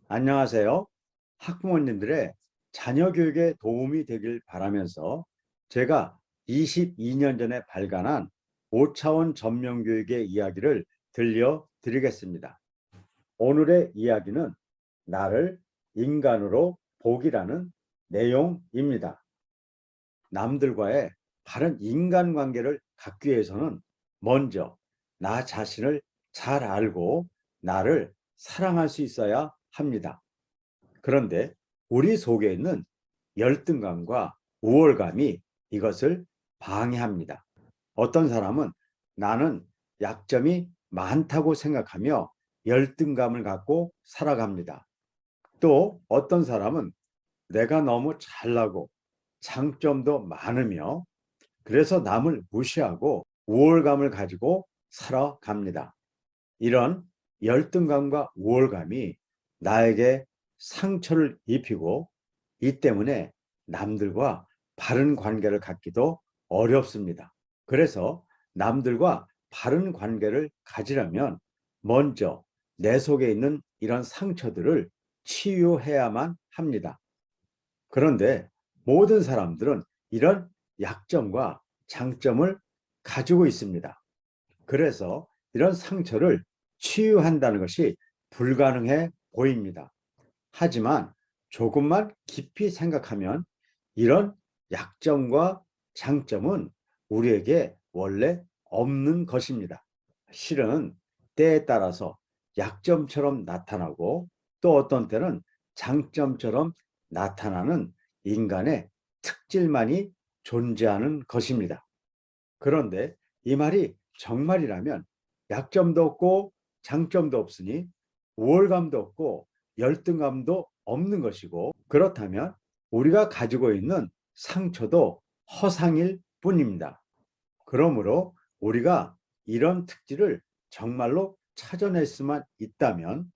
안녕하세요. 학부모님들의 자녀 교육에 도움이 되길 바라면서 제가 22년 전에 발간한 5차원 전면교육의 이야기를 들려드리겠습니다. 오늘의 이야기는 나를 인간으로 보기라는 내용입니다. 남들과의 바른 인간관계를 갖기 위해서는 먼저 나 자신을 잘 알고 나를 사랑할 수 있어야 합니다. 그런데 우리 속에 있는 열등감과 우월감이 이것을 방해합니다. 어떤 사람은 나는 약점이 많다고 생각하며 열등감을 갖고 살아갑니다. 또 어떤 사람은 내가 너무 잘나고 장점도 많으며 그래서 남을 무시하고 우월감을 가지고 살아갑니다. 이런 열등감과 우월감이 나에게 상처를 입히고 이 때문에 남들과 바른 관계를 갖기도 어렵습니다. 그래서 남들과 바른 관계를 가지려면 먼저 내 속에 있는 이런 상처들을 치유해야만 합니다. 그런데 모든 사람들은 이런 약점과 장점을 가지고 있습니다. 그래서 이런 상처를 치유한다는 것이 불가능해 보입니다. 하지만 조금만 깊이 생각하면 이런 약점과 장점은 우리에게 원래 없는 것입니다. 실은 때에 따라서 약점처럼 나타나고 또 어떤 때는 장점처럼 나타나는 인간의 특질만이 존재하는 것입니다. 그런데 이 말이 정말이라면 약점도 없고 장점도 없으니 우월감도 없고 열등감도 없는 것이고, 그렇다면 우리가 가지고 있는 상처도 허상일 뿐입니다. 그러므로 우리가 이런 특질을 정말로 찾아낼 수만 있다면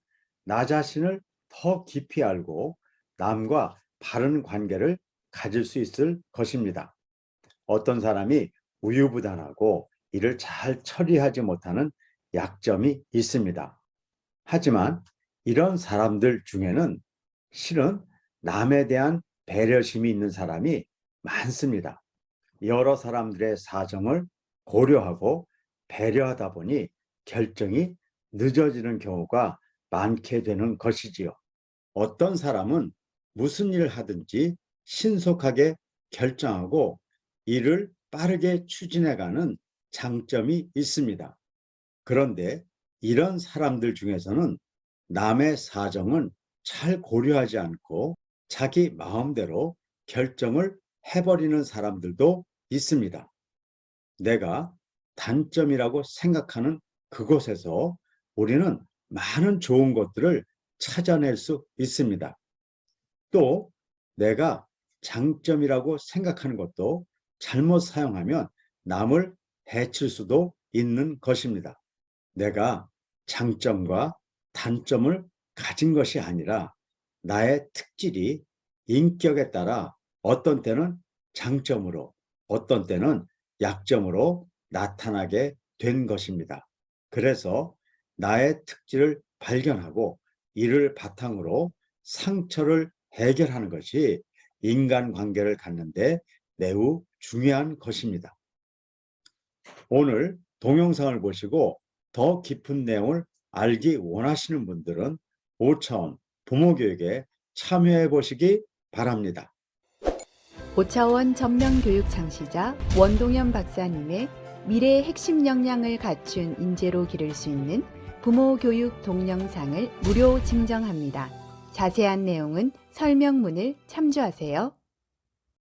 나 자신을 더 깊이 알고 남과 바른 관계를 가질 수 있을 것입니다. 어떤 사람이 우유부단하고 일을 잘 처리하지 못하는 약점이 있습니다. 하지만 이런 사람들 중에는 실은 남에 대한 배려심이 있는 사람이 많습니다. 여러 사람들의 사정을 고려하고 배려하다 보니 결정이 늦어지는 경우가 많게 되는 것이지요. 어떤 사람은 무슨 일을 하든지 신속하게 결정하고 일을 빠르게 추진해가는 장점이 있습니다. 그런데 이런 사람들 중에서는 남의 사정은 잘 고려하지 않고 자기 마음대로 결정을 해버리는 사람들도 있습니다. 내가 단점이라고 생각하는 그곳에서 우리는 많은 좋은 것들을 찾아낼 수 있습니다. 또 내가 장점이라고 생각하는 것도 잘못 사용하면 남을 해칠 수도 있는 것입니다. 내가 장점과 단점을 가진 것이 아니라 나의 특질이 인격에 따라 어떤 때는 장점으로, 어떤 때는 약점으로 나타나게 된 것입니다. 그래서 나의 특질을 발견하고 이를 바탕으로 상처를 해결하는 것이 인간관계를 갖는데 매우 중요한 것입니다. 오늘 동영상을 보시고 더 깊은 내용을 알기 원하시는 분들은 5차원 부모교육에 참여해 보시기 바랍니다. 5차원 전면교육 창시자 원동현 박사님의 미래의 핵심 역량을 갖춘 인재로 기를 수 있는 부모교육 동영상을 무료 증정합니다. 자세한 내용은 설명문을 참조하세요.